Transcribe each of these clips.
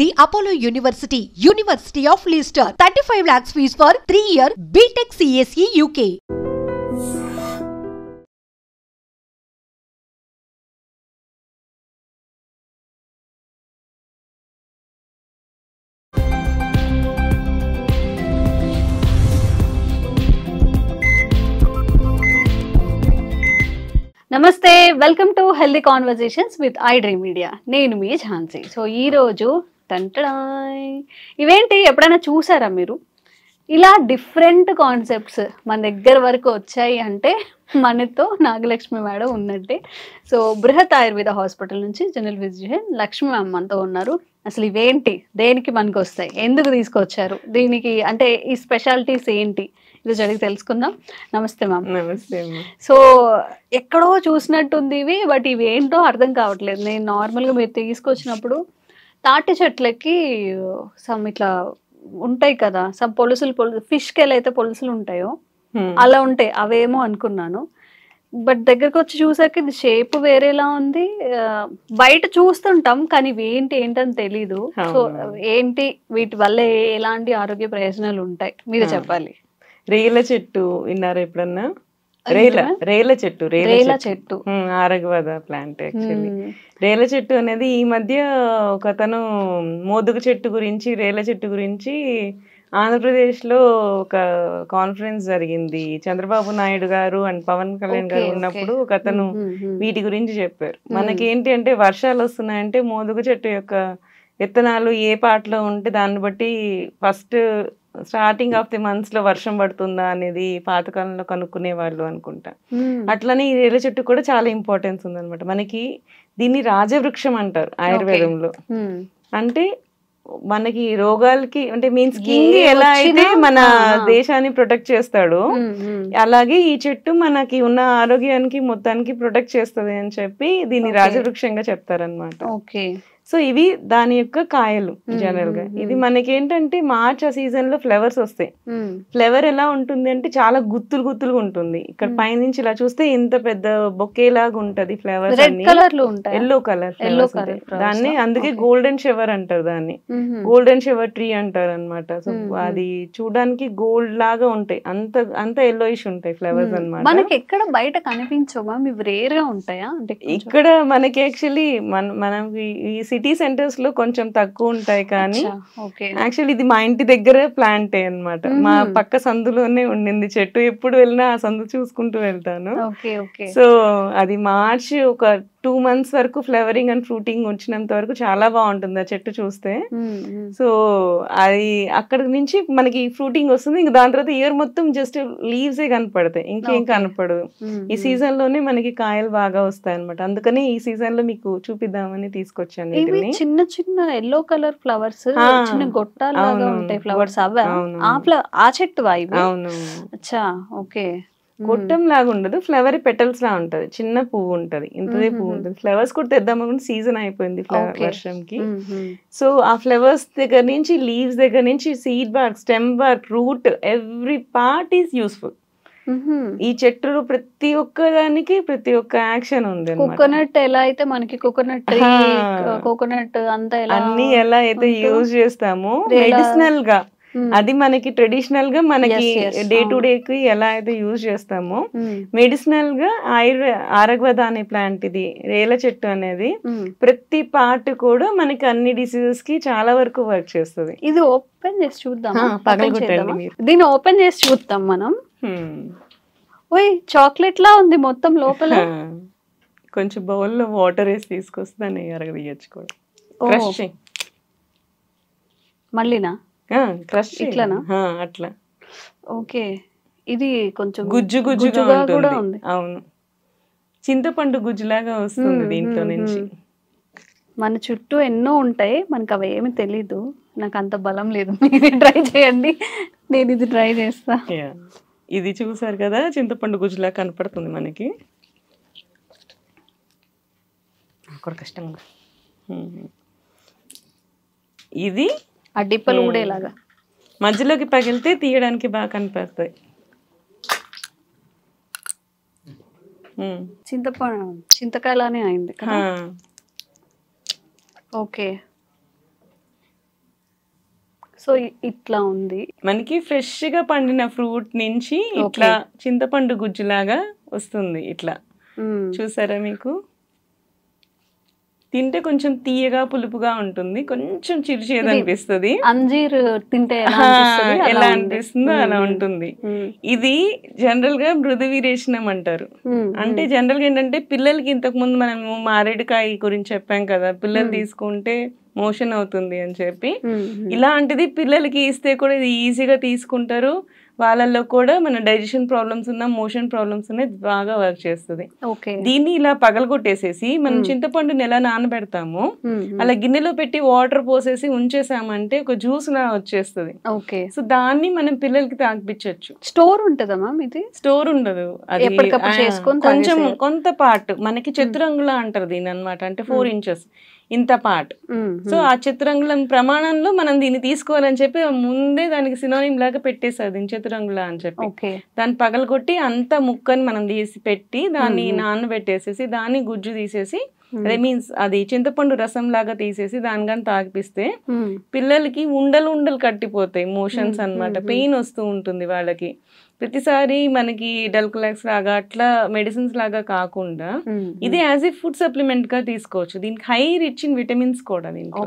The Apollo University, University of Leicester. 35 lakhs fees for 3-year BTech CSE UK. నమస్తే, welcome to healthy conversations with I dream media. నేను మీ Jhansi. So ఈరోజు ఇవేంటి ఎప్పుడైనా చూసారా మీరు? ఇలా డిఫరెంట్ కాన్సెప్ట్స్ మన దగ్గర వరకు వచ్చాయి అంటే మనతో నాగలక్ష్మి మేడం ఉన్నట్టే. సో బృహత్ ఆయుర్వేద హాస్పిటల్ నుంచి జనరల్ ఫిజిషియన్ లక్ష్మి మ్యామ్ మనతో ఉన్నారు. అసలు ఇవేంటి, దేనికి మనకు వస్తాయి, ఎందుకు తీసుకొచ్చారు, దీనికి అంటే ఈ స్పెషాలిటీస్ ఏంటి, ఈరోజు అడిగి తెలుసుకుందాం. నమస్తే మ్యామ్. నమస్తే. సో ఎక్కడో చూసినట్టుంది ఇవి, బట్ ఇవి ఏంటో అర్థం కావట్లేదు. నేను నార్మల్గా మీరు తీసుకొచ్చినప్పుడు తాటి చెట్లకి సమ్ ఇట్లా ఉంటాయి కదా, సమ్ పొలుసులు ఫిష్కి ఎలా అయితే పొలుసులు ఉంటాయో అలా ఉంటాయి, అవేమో అనుకున్నాను. బట్ దగ్గరకు వచ్చి చూసాక ఇది షేప్ వేరేలా ఉంది. బయట చూస్తుంటాం కానీ ఇవి ఏంటని తెలీదు. సో ఏంటి, వీటి వల్ల ఎలాంటి ఆరోగ్య ప్రయోజనాలు ఉంటాయి మీరు చెప్పాలి. రేల చెట్టు విన్నారా ఎప్పుడన్నా? రేల చెట్టు ఆరగవద ప్లాంట్. యాక్చువల్లీ రేల చెట్టు అనేది ఈ మధ్య ఒక అతను మోదుగ చెట్టు గురించి, రేల చెట్టు గురించి ఆంధ్రప్రదేశ్ లో ఒక కాన్ఫరెన్స్ జరిగింది. చంద్రబాబు నాయుడు గారు అండ్ పవన్ కళ్యాణ్ గారు ఉన్నప్పుడు ఒక అతను వీటి గురించి చెప్పారు. మనకేంటి అంటే వర్షాలు వస్తున్నాయంటే మోదుగ చెట్టు యొక్క విత్తనాలు ఏ పాటలో ఉంటే దాన్ని బట్టి first starting of the months లో వర్షం పడుతుందా అనేది పాతకాలంలో కనుక్కునే వాళ్ళు అనుకుంటా. అట్లనే ఈ రేల చెట్టు కూడా చాలా ఇంపార్టెన్స్ ఉందన్నమాట మనకి. దీన్ని రాజవృక్షం అంటారు ఆయుర్వేదంలో. అంటే మనకి రోగాలకి అంటే మీన్స్ కింగ్ ఎలా అయితే మన దేశాన్ని ప్రొటెక్ట్ చేస్తాడో అలాగే ఈ చెట్టు మనకి ఉన్న ఆరోగ్యానికి మొత్తానికి ప్రొటెక్ట్ చేస్తుంది అని చెప్పి దీన్ని రాజవృక్షంగా చెప్తారనమాట. సో ఇవి దాని యొక్క కాయలు. జనరల్ గా ఇది మనకి ఏంటంటే మార్చ్ ఆ సీజన్ లో ఫ్లవర్స్ వస్తాయి. ఫ్లవర్ ఎలా ఉంటుంది అంటే చాలా గుత్తులుగా ఉంటుంది. ఇక్కడ పైనుంచి ఇలా చూస్తే ఇంత పెద్ద బొకే లాగా ఉంటది. ఫ్లవర్స్ ఎల్లో కలర్ దాన్ని అందుకే గోల్డెన్ షవర్ అంటారు దాన్ని. గోల్డెన్ షవర్ ట్రీ అంటారు అనమాట. సో అది చూడడానికి గోల్డ్ లాగా ఉంటాయి, అంత ఎల్లోయిష్ ఉంటాయి ఫ్లవర్స్ అనమాట. మనకి ఎక్కడ బయట కనిపించవా, ఇవి రేర్ గా ఉంటాయా? ఇక్కడ మనకి యాక్చువల్లీ మనకి ఈ సిటీ సెంటర్స్ లో కొంచెం తక్కువ ఉంటాయి కానీ యాక్చువల్లీ ఇది మా ఇంటి దగ్గర ప్లాంటే అన్నమాట. మా పక్క సందులోనే ఉండింది చెట్టు. ఎప్పుడు వెళ్ళినా ఆ సందు చూసుకుంటూ వెళ్తాను. సో అది మార్చ్ ఒక 2 months వరకు ఫ్లవరింగ్ అండ్ ఫ్రూటింగ్ వచ్చినంత వరకు చాలా బాగుంటుంది ఆ చెట్టు చూస్తే. సో అది అక్కడ నుంచి మనకి ఫ్రూటింగ్ వస్తుంది. ఇంకా దాని తర్వాత ఇయర్ మొత్తం జస్ట్ లీవ్స్ ఏ కనపడతాయి, ఇంకేం కనపడదు. ఈ సీజన్ లోనే మనకి కాయలు బాగా వస్తాయి అనమాట. అందుకని ఈ సీజన్ లో మీకు చూపిద్దామని తీసుకొచ్చాను. చిన్న చిన్న ఎల్లో కలర్ ఫ్లవర్స్, చిన్న గొట్టాలుగా ఉంటాయి ఫ్లవర్స్, అవే ఆ చెట్టు ఇవి? అవును. అచ్చా, ఓకే. గొట్టం లాగా ఉండదు, ఫ్లవర్ పెటల్స్ లా ఉంటది. చిన్న పువ్వు ఉంటది, ఇంతదే పువ్వు ఉంటది. ఫ్లవర్స్ కూడా తెద్దామనుకుంటే సీజన్ అయిపోయింది వర్షంకి. సో ఆ ఫ్లవర్స్ దగ్గర నుంచి, లీవ్స్ దగ్గర నుంచి, seed bark, stem bark, root, every part is useful. ఈ చెట్టులో ప్రతి ఒక్క దానికి ప్రతి ఒక్క యాక్షన్ ఉంది. కోకోనట్ ఎలా అయితే మనకి కోకోనట్ అంతా అన్ని ఎలా అయితే యూజ్ చేస్తామో మెడిసినల్ గా, అది మనకి ట్రెడిషనల్ గా మనకి డే టు డే కి ఎలా అయితే యూజ్ చేస్తామో మెడిసినల్ గా ఆరగవద అనే ప్లాంట్, ఇది రేల చెట్టు అనేది ప్రతి పార్ట్ కూడా మనకి అన్ని డిసీజెస్ కి చాలా వరకు వర్క్ చేస్తుంది. ఇది ఓపెన్ చేసి చూద్దాం, పగలగొట్టండి. దీన్ని ఓపెన్ చేసి చూద్దాం మనం. ఓయ్, చాక్లెట్ లా ఉంది మొత్తం లోపల. కొంచెం బౌల్ లో వాటర్ వేసి తీసుకొస్తే దాన్ని అరగదీయచ్చు కూడా. మళ్ళీనా క్రష్ ఇట్లానా? అట్లా. ఓకే. ఇది కొంచెం గుజ్జుగా కూడా ఉంది. అవును, చింతపండు గుజ్జులాగా వస్తుంది దీంట్లో నుంచి. మన చుట్టూ ఎన్నో ఉంటాయి, మనకు అవి ఏమి తెలీదు. నాకు అంత బలం లేదు. మీరు ట్రై చేయండి, నేను ఇది ట్రై చేస్తా. ఇది చూసారు కదా, చింతపండు గుజ్జులా కనపడుతుంది మనకి. కష్టంగా ఇది ఆ డిప్పలు ఊడేలాగా మధ్యలోకి పగిలితే తీయడానికి బాగా కనిపిస్తాయి. చింతకాయలానే అయింది కదా. ఓకే సో ఇట్లా ఉంది మనకి ఫ్రెష్ గా పండిన ఫ్రూట్ నుంచి ఇట్లా చింతపండు గుజ్జులాగా వస్తుంది ఇట్లా. చూసారా మీకు? తింటే కొంచెం తీయగా పులుపుగా ఉంటుంది, కొంచెం చిరుచేదు అనిపిస్తుంది. అంజీర్ తింటే ఎలా అనిపిస్తుందో అలా ఉంటుంది. ఇది జనరల్ గా మృదు వీరేషణం అంటారు. అంటే జనరల్ గా ఏంటంటే పిల్లలకి ఇంతకు ముందు మనము మారేడుకాయ గురించి చెప్పాం కదా, పిల్లలు తీసుకుంటే మోషన్ అవుతుంది అని చెప్పి, ఇలాంటిది పిల్లలకి ఇస్తే కూడా ఇది ఈజీగా తీసుకుంటారు. వాళ్ళల్లో కూడా మన డైజెషన్ ప్రాబ్లమ్స్ ఉన్నా, మోషన్ ప్రాబ్లమ్స్ ఉన్నాయి, బాగా వర్క్ చేస్తుంది. దీన్ని ఇలా పగలగొట్టేసేసి మనం చింతపండుని ఎలా నానబెడతాము అలా గిన్నెలో పెట్టి వాటర్ పోసేసి ఉంచేసామంటే ఒక జ్యూస్ లా వచ్చేస్తుంది. సో దాన్ని మనం పిల్లలకి తాగిపించవచ్చు. స్టోర్ ఉంటదమ్మా ఇది? స్టోర్ ఉండదు, అది కొంచెం కొంత పార్ట్ మనకి చతురంగులా అంటారు దీని అనమాట. అంటే 4 inches ఇంత పార్ట్. సో ఆ చతురంగుళం ప్రమాణంలో మనం దీన్ని తీసుకోవాలని చెప్పి ముందే దానికి సినోనిమ్ లాగా పెట్టేసారు దీని చతురంగుళ అని చెప్పి. దాన్ని పగలగొట్టి అంత ముక్కని మనం తీసి పెట్టి దాన్ని నానబెట్టేసేసి దాన్ని గుజ్జు తీసేసి, అదే మీన్స్ అది చింతపండు రసం లాగా తీసేసి దాని కానీ తాగిపిస్తే పిల్లలకి ఉండలు ఉండలు కట్టిపోతాయి, మోషన్స్ అన్నమాట. పెయిన్ వస్తూ ఉంటుంది వాళ్ళకి. ప్రతిసారి మనకి డల్కులాక్స్ లాగా అట్లా మెడిసిన్స్ లాగా కాకుండా ఇది యాజ్ ఏ ఫుడ్ సప్లిమెంట్ గా తీసుకోవచ్చు. దీనికి హై రిచ్ ఇన్ విటమిన్స్ కూడా దీంట్లో.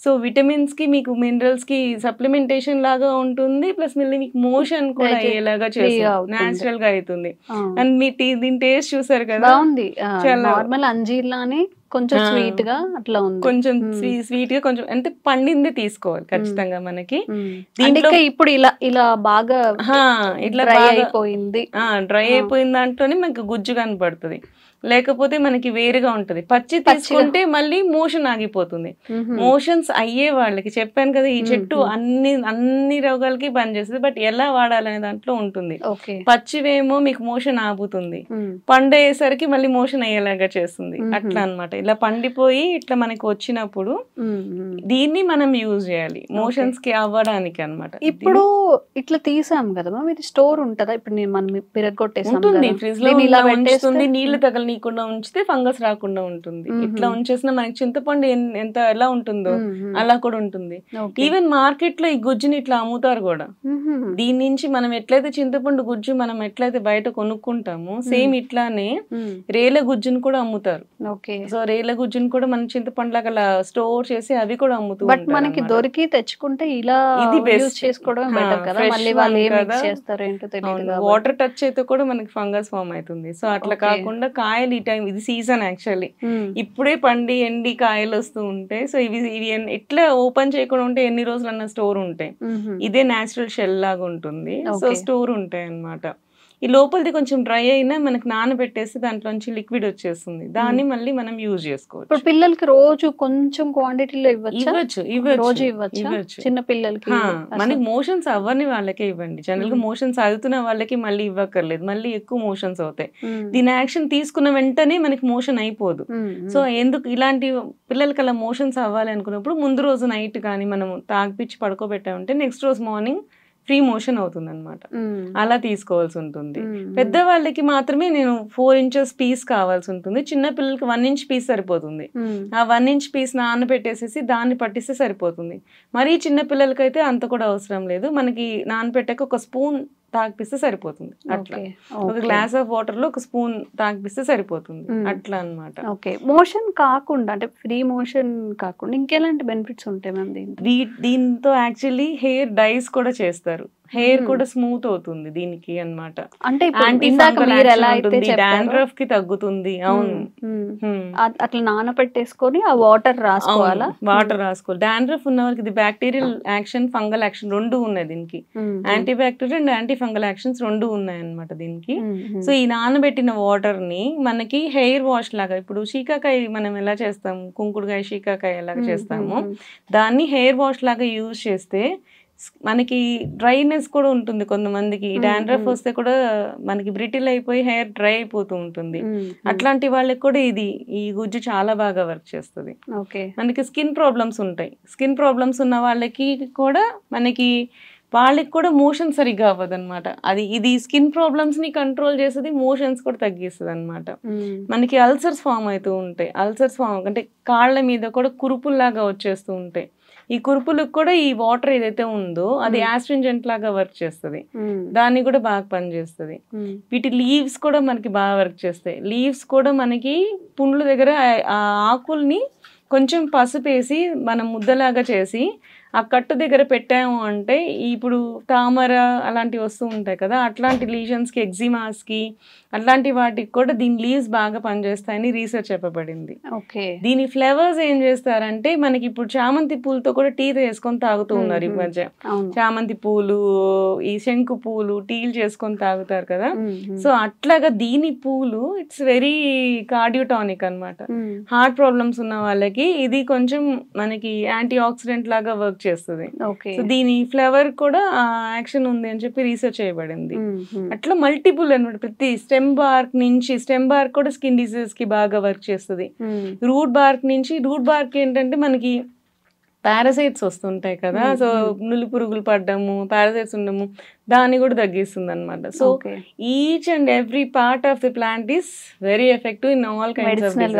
సో విటమిన్స్ కి మీకు మినరల్స్ కి సప్లిమెంటేషన్ లాగా ఉంటుంది, ప్లస్ మళ్ళీ మీకు మోషన్ కూడా అయ్యేలాగా చేస్తుంది, నేచురల్ గా అవుతుంది. అండ్ మీ దీని టేస్ట్ చూసారు కదా, నార్మల్ అంజీర్ లానే కొంచెం స్వీట్ గా అట్లా ఉంది. కొంచెం స్వీట్ గా కొంచెం అంటే పండింది తీసుకోవాలి ఖచ్చితంగా మనకి. దీంట్లో ఇప్పుడు ఇలా ఇలా బాగా ఇట్లా డ్రై అయిపోయింది, డ్రై అయిపోయిన దాంట్లోనే మనకి గుజ్జు కనపడుతుంది. లేకపోతే మనకి వేరుగా ఉంటది. పచ్చి తీసుకుంటే మళ్ళీ మోషన్ ఆగిపోతుంది. మోషన్స్ అయ్యే వాళ్ళకి చెప్పాను కదా ఈ చెట్టు అన్ని రోగాలకి పనిచేస్తుంది, బట్ ఎలా వాడాలనే దాంట్లో ఉంటుంది. పచ్చివేమో మీకు మోషన్ ఆగుతుంది, పండేసరికి మళ్ళీ మోషన్ అయ్యేలాగా చేస్తుంది. అట్లా అన్నమాట. ఇలా పండిపోయి ఇట్లా మనకి వచ్చినప్పుడు దీన్ని మనం యూజ్ చేయాలి మోషన్స్ కి అవ్వడానికి అన్నమాట. ఇప్పుడు ఇట్లా తీసాం కదా, ఇది స్టోర్ ఉంటదా? ఇప్పుడు మనం పిరగొట్టేసాం ఉంటుంది, ఫ్రిడ్జ్ లో ఉంచుతుంది, నీళ్లు తగలనీయకుండా ఉంచితే ఫంగస్ రాకుండా ఉంటుంది. ఇట్లా ఉంచేసిన మనకి చింతపండు ఎంత ఎలా ఉంటుందో అలా కూడా ఉంటుంది. ఈవెన్ మార్కెట్ లో ఈ గుజ్జుని ఇట్లా అమ్ముతారు కూడా. దీని నుంచి మనం ఎట్లయితే చింతపండు గుజ్జు మనం ఎట్లయితే బయట కొనుక్కుంటామో సేమ్ ఇట్లానే రేల గుజ్జును కూడా అమ్ముతారు. సో రేల గుజ్జును కూడా మనం చింతపండు లాగా స్టోర్ చేసి అవి కూడా అమ్ముతారు. బట్ మనకి దొరికి తెచ్చుకుంటే ఇలా ఇది యూస్ చేసుకోవడం బెటర్ కదా. మళ్ళీ వాళ్ళు ఏం మిక్స్ చేస్తారో ఏంటో తెలియదు. వాటర్ టచ్ అయితే కూడా మనకి ఫంగస్ ఫామ్ అవుతుంది. సో అట్లా కాకుండా కాయలు ఈ టైం ఇది సీజన్ యాక్చువల్లీ ఇప్పుడే పండి ఎండి కాయలు వస్తూ ఉంటాయి. సో ఇవి ఎట్లా ఓపెన్ చేయకుండా ఉంటే ఎన్ని రోజులన్నా స్టోర్ ఉంటాయి. ఇదే నేచురల్ షెల్ లాగా ఉంటుంది. సో స్టోర్ ఉంటాయి అన్నమాట. ఈ లోపలిది కొంచెం డ్రై అయినా మనకి నానబెట్టేసి దాంట్లోంచి లిక్విడ్ వచ్చేస్తుంది. దాన్ని మళ్ళీ మనం యూజ్ చేసుకోవచ్చు. ఇప్పుడు పిల్లలకి రోజు కొంచెం క్వాంటిటీలో ఇవ్వచ్చు. చిన్న పిల్లలకి మనకి మోషన్స్ అవ్వని వాళ్ళకే ఇవ్వండి. జనరల్ గా మోషన్స్ అవుతున్న వాళ్ళకి మళ్ళీ ఇవ్వక్కర్లేదు, మళ్ళీ ఎక్కువ మోషన్స్ అవుతాయి. దీని యాక్షన్ తీసుకున్న వెంటనే మనకి మోషన్ అయిపోదు. సో ఎందుకు ఇలాంటి పిల్లలకి అలా మోషన్స్ అవ్వాలి అనుకున్నప్పుడు ముందు రోజు నైట్ కానీ మనం తాగిపిచ్చి పడుకోబెట్టామంటే నెక్స్ట్ రోజు మార్నింగ్ ఫ్రీ మోషన్ అవుతుంది అనమాట. అలా తీసుకోవాల్సి ఉంటుంది. పెద్దవాళ్ళకి మాత్రమే నేను 4 inches పీస్ కావాల్సి ఉంటుంది. చిన్న పిల్లలకి 1 inch పీస్ సరిపోతుంది. ఆ 1 inch పీస్ నానబెట్టేసేసి దాన్ని పట్టిస్తే సరిపోతుంది. మరీ చిన్న పిల్లలకైతే అంత కూడా అవసరం లేదు. మనకి నానబెట్టాక ఒక స్పూన్ తాగిపిస్తే సరిపోతుంది. అట్లా ఒక గ్లాస్ ఆఫ్ వాటర్ లో ఒక స్పూన్ తాగిపిస్తే సరిపోతుంది. అట్లా అన్నమాట. మోషన్ కాకుండా అంటే ఫ్రీ మోషన్ కాకుండా ఇంకెలాంటి బెనిఫిట్స్ ఉంటాయి మ్యామ్ దీంతో? యాక్చువల్లీ హెయిర్ డైస్ కూడా చేస్తారు. హెయిర్ కూడా స్మూత్ అవుతుంది దీనికి అన్నమాట. అంటే డాండ్రఫ్ కి తగ్గుతుంది. అవును, అట్లా నానబెట్టేసుకొని ఆ వాటర్ రాసుకోవాలా? వాటర్ రాసుకోవాలి. డాండ్రఫ్ ఉన్న వాళ్ళకి ఇది బ్యాక్టీరియల్ యాక్షన్, ఫంగల్ యాక్షన్ రెండు ఉన్నాయి దీనికి. Anti bacterial and anti fungal actions రెండు ఉన్నాయి అన్నమాట దీనికి. సో ఈ నానబెట్టిన వాటర్ ని మనకి హెయిర్ వాష్ లాగా, ఇప్పుడు శీకాకాయ మనం ఎలా చేస్తాము, కుంకుడుకాయ శీకాకాయ ఎలా చేస్తాము, దాన్ని హెయిర్ వాష్ లాగా యూజ్ చేస్తే మనకి డ్రైనెస్ కూడా ఉంటుంది. కొంతమందికి డాండ్రఫ్ వస్తే కూడా మనకి బ్రిటిల్ అయిపోయి హెయిర్ డ్రై అయిపోతూ ఉంటుంది. అట్లాంటి వాళ్ళకి కూడా ఈ గుజ్జు చాలా బాగా వర్క్ చేస్తుంది. మనకి స్కిన్ ప్రాబ్లమ్స్ ఉంటాయి. స్కిన్ ప్రాబ్లమ్స్ ఉన్న వాళ్ళకి కూడా వాళ్ళకి కూడా మోషన్ సరిగ్గా అవ్వదు అనమాట. ఇది స్కిన్ ప్రాబ్లమ్స్ ని కంట్రోల్ చేస్తుంది, మోషన్స్ కూడా తగ్గిస్తుంది అనమాట. మనకి అల్సర్స్ ఫామ్ అవుతూ ఉంటాయి. అల్సర్స్ ఫామ్ అంటే కాళ్ళ మీద కూడా కురుపుల్లాగా వచ్చేస్తూ ఉంటాయి. ఈ కురుపులకు కూడా ఈ వాటర్ ఏదైతే ఉందో అది యాస్ట్రింజెంట్ లాగా వర్క్ చేస్తుంది, దాన్ని కూడా బాగా పనిచేస్తుంది. వీటి లీవ్స్ కూడా మనకి బాగా వర్క్ చేస్తాయి. లీవ్స్ కూడా మనకి పుండ్ల దగ్గర ఆ ఆకుల్ని కొంచెం పసుపు వేసి మనం ముద్దలాగా చేసి ఆ కట్టు దగ్గర పెట్టాము అంటే ఇప్పుడు తామర అలాంటివి వస్తూ ఉంటాయి కదా, అట్లాంటి లీజన్స్కి, ఎగ్జిమాస్కి అట్లాంటి వాటికి కూడా దీని లీవ్స్ బాగా పనిచేస్తాయని రీసెర్చ్ చెప్పబడింది. దీని ఫ్లేవర్స్ ఏం చేస్తారంటే మనకి ఇప్పుడు చామంతి పూలతో కూడా టీ చేసుకొని తాగుతూ ఉన్నారు ఈ మధ్య. చామంతి పూలు, ఈ శంకు పూలు టీలు చేసుకొని తాగుతారు కదా. సో అట్లాగా దీని పూలు ఇట్స్ వెరీ కార్డియోటానిక్ అనమాట. హార్ట్ ప్రాబ్లమ్స్ ఉన్న వాళ్ళకి ఇది కొంచెం మనకి యాంటీ ఆక్సిడెంట్ లాగా వర్క్ చేస్తుంది. సో దీని ఫ్లేవర్ కూడా యాక్షన్ ఉంది అని చెప్పి రీసెర్చ్ చేయబడింది. అట్లా మల్టిపుల్ అనమాట. ప్రతి స్టెమ్ బార్క్ కూడా స్కిన్ డిసీజెస్ కి బాగా వర్క్ చేస్తుంది. రూట్ బార్క్ ఏంటంటే మనకి పారాసైట్స్ వస్తుంటాయి కదా, సో నులి పురుగులు పడ్డము, పారాసైట్స్ ఉండము, దాన్ని కూడా తగ్గిస్తుంది అనమాట. So each and every part of the plant is very effective in all kinds of medicinal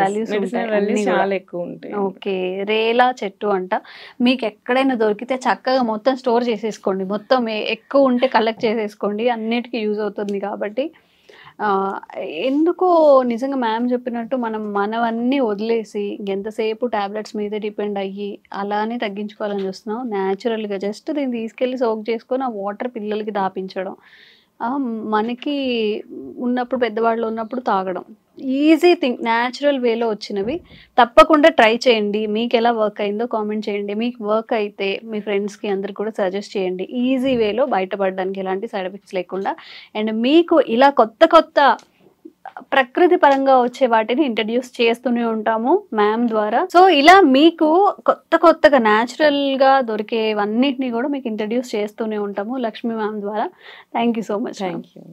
values చాలా ఎక్కువ ఉంటాయి. ఓకే, రేలా చెట్టు అంట. మీకు ఎక్కడైనా దొరికితే చక్కగా మొత్తం స్టోర్ చేసేసుకోండి, మొత్తం ఎక్కువ ఉంటే కలెక్ట్ చేసేసుకోండి, అన్నిటికీ యూజ్ అవుతుంది కాబట్టి. ఎందుకో నిజంగా మ్యామ్ చెప్పినట్టు మనవన్నీ వదిలేసి ఎంతసేపు టాబ్లెట్స్ మీద డిపెండ్ అయ్యి అలానే తగ్గించుకోవాలని చూస్తున్నాం. న్యాచురల్గా జస్ట్ దీన్ని తీసుకెళ్ళి సోక్ చేసుకొని ఆ వాటర్ పిల్లలకి దాపించడం, మనకి ఉన్నప్పుడు పెద్దవాళ్ళు ఉన్నప్పుడు తాగడం, ఈజీ థింగ్, న్యాచురల్ వేలో వచ్చినవి. తప్పకుండా ట్రై చేయండి. మీకు ఎలా వర్క్ అయిందో కామెంట్ చేయండి. మీకు వర్క్ అయితే మీ ఫ్రెండ్స్కి అందరికి కూడా సజెస్ట్ చేయండి. ఈజీ వేలో బయటపడడానికి ఎలాంటి సైడ్ ఎఫెక్ట్స్ లేకుండా. అండ్ మీకు ఇలా కొత్త ప్రకృతి పరంగా వచ్చే వాటిని ఇంట్రడ్యూస్ చేస్తూనే ఉంటాము మ్యామ్ ద్వారా. సో ఇలా మీకు కొత్తగా న్యాచురల్ గా దొరికేవన్నిటిని కూడా మీకు ఇంట్రడ్యూస్ చేస్తూనే ఉంటాము లక్ష్మీ మ్యామ్ ద్వారా. Thank you so much. Thank you.